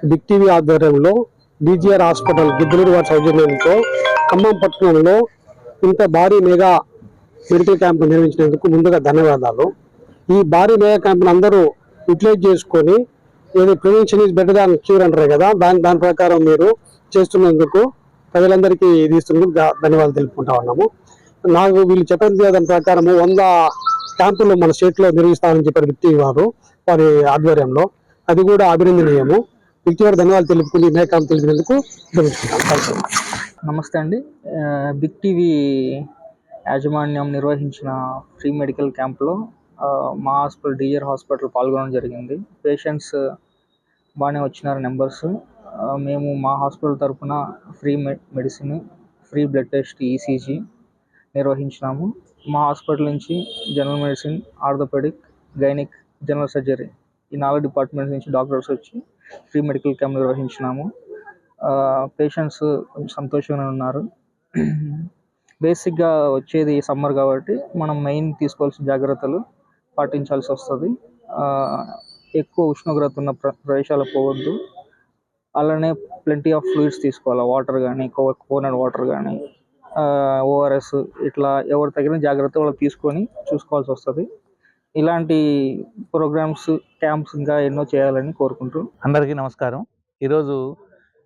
Big TV ఆధ్వర్యంలో DGR hospital Giddalur వారి సౌజన్యంతో ఖమ్మం పట్టణంలో ఇంత భారీ మెగా మెడికల్ క్యాంప్ నిర్వహించినందుకు ముందుగా ధన్యవాదాలు. ఈ భారీ మెగా క్యాంప్ను అందరూ యూటిలైజ్ చేసుకొని ఏదో prevention is better than cure అంటారు కదా, దాని ప్రకారం మీరు చేస్తున్నందుకు ప్రజలందరికీ ఇది ఇస్తున్నందుకు ధన్యవాదాలు తెలుపుకుంటా ఉన్నాము. నాకు వీళ్ళు చెప్పిన దాని ప్రకారం 100 క్యాంపులు మన స్టేట్లో నిర్వహిస్తామని చెప్పారు బిగ్ టీవీ వారి ఆధ్వర్యంలో. అది కూడా అభినందనీయము. బిగ్ టీవీ ధన్యవాదాలు తెలుపుకుని మెగా క్యాంప్ తెలిపినందుకు నమస్తే అండి. బిగ్ టీవీ యాజమాన్యం నిర్వహించిన ఫ్రీ మెడికల్ క్యాంప్లో మా హాస్పిటల్ డీజీఆర్ హాస్పిటల్ పాల్గొనడం జరిగింది. పేషెంట్స్ బాగానే వచ్చినారు నెంబర్స్. మేము మా హాస్పిటల్ తరఫున free medicine, free blood test, ECG నిర్వహించినాము. మా హాస్పిటల్ నుంచి general medicine, orthopaedic, gynaec, general surgery ఈ 4 డిపార్ట్మెంట్స్ నుంచి డాక్టర్స్ వచ్చి ఫ్రీ మెడికల్ క్యాంప్ నిర్వహించినాము. పేషెంట్స్ కొంచెం సంతోషంగా ఉన్నారు. బేసిక్గా వచ్చేది సమ్మర్ కాబట్టి మనం మెయిన్ తీసుకోవాల్సిన జాగ్రత్తలు పాటించాల్సి వస్తుంది. ఎక్కువ ఉష్ణోగ్రత ఉన్న ప్రదేశాలకు పోవద్దు. అలానే ప్లెంటీ ఆఫ్ ఫ్లూయిడ్స్ తీసుకోవాలి. వాటర్ కానీ, కోకోనట్ వాటర్ కానీ, ఓఆర్ఎస్, ఇట్లా ఎవరు తగిన జాగ్రత్త వాళ్ళు తీసుకొని చూసుకోవాల్సి వస్తుంది. ఇలాంటి ప్రోగ్రామ్స్, క్యాంప్స్ ఇంకా ఎన్నో చేయాలని కోరుకుంటూ అందరికీ నమస్కారం. ఈరోజు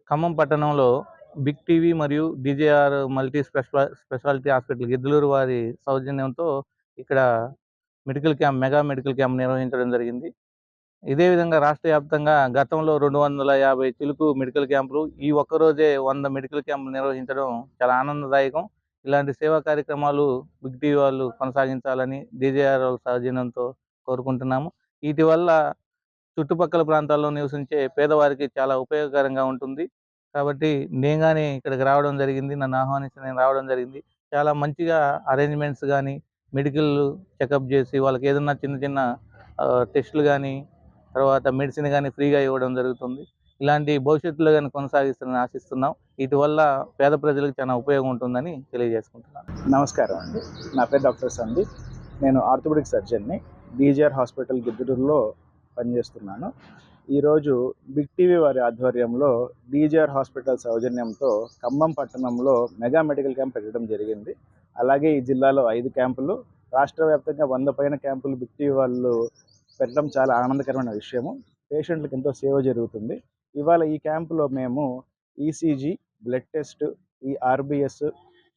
ఖమ్మం పట్టణంలో బిగ్ టీవీ మరియు DJR multi speciality hospital Giddalur వారి సౌజన్యంతో ఇక్కడ మెగా మెడికల్ క్యాంప్ నిర్వహించడం జరిగింది. ఇదే విధంగా రాష్ట్ర వ్యాప్తంగా గతంలో 250 చిలుకు మెడికల్ క్యాంపులు, ఈ ఒక్కరోజే 100 మెడికల్ క్యాంపులు నిర్వహించడం చాలా ఆనందదాయకం. ఇలాంటి సేవా కార్యక్రమాలు బిగ్ టీవీ వాళ్ళు కొనసాగించాలని డీజేఆర్ సౌజన్యంతో కోరుకుంటున్నాము. వీటి వల్ల చుట్టుపక్కల ప్రాంతాల్లో నివసించే పేదవారికి చాలా ఉపయోగకరంగా ఉంటుంది. కాబట్టి నేను కానీ ఇక్కడికి రావడం జరిగింది. నన్ను ఆహ్వానించి నేను రావడం జరిగింది. చాలా మంచిగా అరేంజ్మెంట్స్ కానీ, మెడికల్ చెకప్ చేసి వాళ్ళకి ఏదన్నా చిన్న చిన్న టెస్టులు కానీ, తర్వాత మెడిసిన్ కానీ ఫ్రీగా ఇవ్వడం జరుగుతుంది. ఇలాంటి భవిష్యత్తులో కానీ కొనసాగిస్తారని ఆశిస్తున్నాం. వీటి వల్ల పేద ప్రజలకు చాలా ఉపయోగం ఉంటుందని తెలియజేసుకుంటున్నాను. నమస్కారం అండి. నా పేరు డాక్టర్ సందీప్. నేను ఆర్థోపెడిక్ సర్జన్ని. డీజీఆర్ హాస్పిటల్ గిద్దలూరులో పనిచేస్తున్నాను. ఈరోజు బిగ్ టీవీ వారి ఆధ్వర్యంలో డీజీఆర్ హాస్పిటల్ సౌజన్యంతో ఖమ్మం పట్టణంలో మెగా మెడికల్ క్యాంప్ పెట్టడం జరిగింది. అలాగే ఈ జిల్లాలో 5 క్యాంపులు, రాష్ట్ర వ్యాప్తంగా 100 పైన క్యాంపులు బిగ్ టీవీ వాళ్ళు పెట్టడం చాలా ఆనందకరమైన విషయము. పేషెంట్లకు ఎంతో సేవ జరుగుతుంది. ఇవాళ ఈ క్యాంపులో మేము ఈసీజీ, బ్లడ్ టెస్ట్, ఈ ఆర్బిఎస్,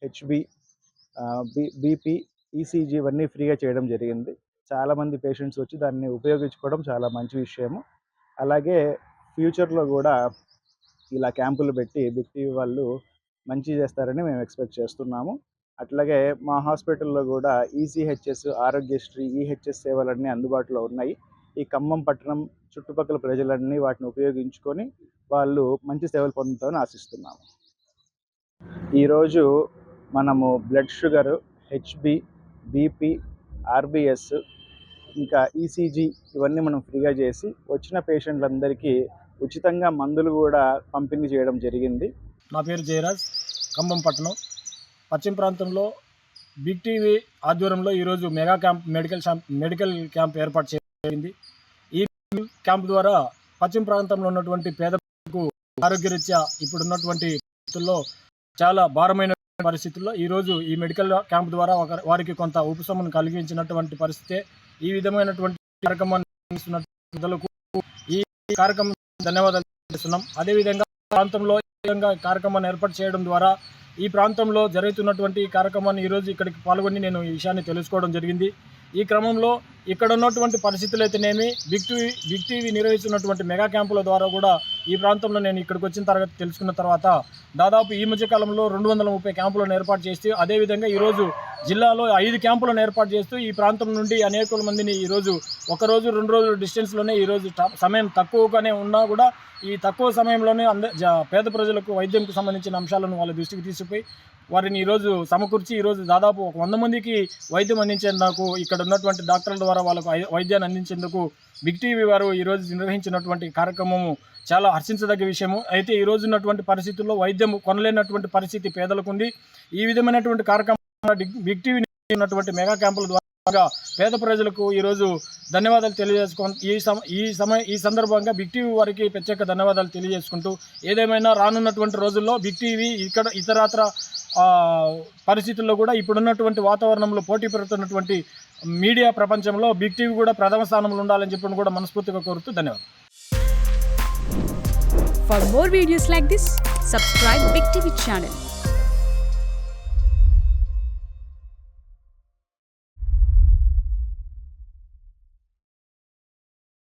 హెచ్బి, బీపీ, ఈసీజీ ఇవన్నీ ఫ్రీగా చేయడం జరిగింది. చాలామంది పేషెంట్స్ వచ్చి దాన్ని ఉపయోగించుకోవడం చాలా మంచి విషయము. అలాగే ఫ్యూచర్లో కూడా ఇలా క్యాంపులు పెట్టి బిగ్ టీవీ వాళ్ళు మంచి చేస్తారని మేము ఎక్స్పెక్ట్ చేస్తున్నాము. అట్లాగే మా హాస్పిటల్లో కూడా ఈసీహెచ్ఎస్, ఆరోగ్యశ్రీ, ఈహెచ్ఎస్ సేవలన్నీ అందుబాటులో ఉన్నాయి. ఈ ఖమ్మం పట్టణం చుట్టుపక్కల ప్రజలన్నీ వాటిని ఉపయోగించుకొని వాళ్ళు మంచి సేవలు పొందుతామని ఆశిస్తున్నాము. ఈరోజు మనము blood sugar, HB, BP, RBS, ఇంకా ఈసీజీ ఇవన్నీ మనం ఫ్రీగా చేసి వచ్చిన పేషెంట్లందరికీ ఉచితంగా మందులు కూడా పంపిణీ చేయడం జరిగింది. నా పేరు జయరాజ్, ఖమ్మం పట్టణం పశ్చిమ ప్రాంతంలో బిగ్ టీవీ ఆధ్వర్యంలో ఈరోజు మెగా క్యాంప్ మెడికల్ క్యాంప్ ఏర్పాటు చేసింది. ఈ క్యాంప్ ద్వారా పశ్చిమ ప్రాంతంలో ఉన్నటువంటి పేదలకు ఆరోగ్యరీత్యా ఇప్పుడున్నటువంటి పరిస్థితుల్లో చాలా భారమైన పరిస్థితుల్లో ఈరోజు ఈ మెడికల్ క్యాంప్ ద్వారా వారికి కొంత ఉపశమనం కలిగించినటువంటి పరిస్థితే. ఈ విధమైనటువంటి కార్యక్రమాన్ని ఈ కార్యక్రమం ధన్యవాదాలు చేస్తున్నాం. అదేవిధంగా ప్రాంతంలో కార్యక్రమాన్ని ఏర్పాటు చేయడం ద్వారా ఈ ప్రాంతంలో జరుగుతున్నటువంటి కార్యక్రమాన్ని ఈరోజు ఇక్కడికి పాల్గొని నేను ఈ విషయాన్ని తెలుసుకోవడం జరిగింది. ఈ క్రమంలో ఇక్కడ ఉన్నటువంటి పరిస్థితులు అయితేనేమి బిగ్ టీవీ నిర్వహిస్తున్నటువంటి మెగా క్యాంపుల ద్వారా కూడా ఈ ప్రాంతంలో నేను ఇక్కడికి వచ్చిన తర్వాత తెలుసుకున్న తర్వాత దాదాపు ఈ మధ్యకాలంలో 230 క్యాంపులను ఏర్పాటు చేస్తూ, అదేవిధంగా ఈరోజు జిల్లాలో 5 క్యాంపులను ఏర్పాటు చేస్తూ ఈ ప్రాంతం నుండి అనేక మందిని ఈరోజు 1 రోజు 2 రోజుల డిస్టెన్స్లోనే ఈరోజు సమయం తక్కువగానే ఉన్నా కూడా ఈ తక్కువ సమయంలోనే పేద ప్రజలకు వైద్యంకు సంబంధించిన అంశాలను వాళ్ళ దృష్టికి తీసుకుపోయి వారిని ఈరోజు సమకూర్చి ఈరోజు దాదాపు 100 మందికి వైద్యం అందించేందుకు ఇక్కడ ఉన్నటువంటి డాక్టర్ల ద్వారా వాళ్ళకు వైద్యాన్ని అందించేందుకు బిగ్ టీవీ వారు ఈరోజు నిర్వహించినటువంటి కార్యక్రమము చాలా హర్షించదగ్గ విషయము. అయితే ఈరోజు ఉన్నటువంటి పరిస్థితుల్లో వైద్యం కొనలేనటువంటి పరిస్థితి పేదలకు ఉంది. ఈ విధమైనటువంటి కార్యక్రమం బిగ్ టీవీ ఉన్నటువంటి మెగా క్యాంపుల ద్వారా పేద ప్రజలకు ఈరోజు ధన్యవాదాలు ఈ సందర్భంగా బిగ్ టీవీ వారికి ప్రత్యేక ధన్యవాదాలు తెలియజేసుకుంటూ, ఏదేమైనా రానున్నటువంటి రోజుల్లో బిగ్ టీవీ ఇతరత్ర పరిస్థితుల్లో కూడా ఇప్పుడున్నటువంటి వాతావరణంలో పోటీ పెడుతున్నటువంటి మీడియా ప్రపంచంలో బిగ్ టీవీ కూడా ప్రథమ స్థానంలో ఉండాలని చెప్పి కూడా మనస్ఫూర్తిగా కోరుతూ ధన్యవాదాలు. For more videos like this, subscribe Big TV channel.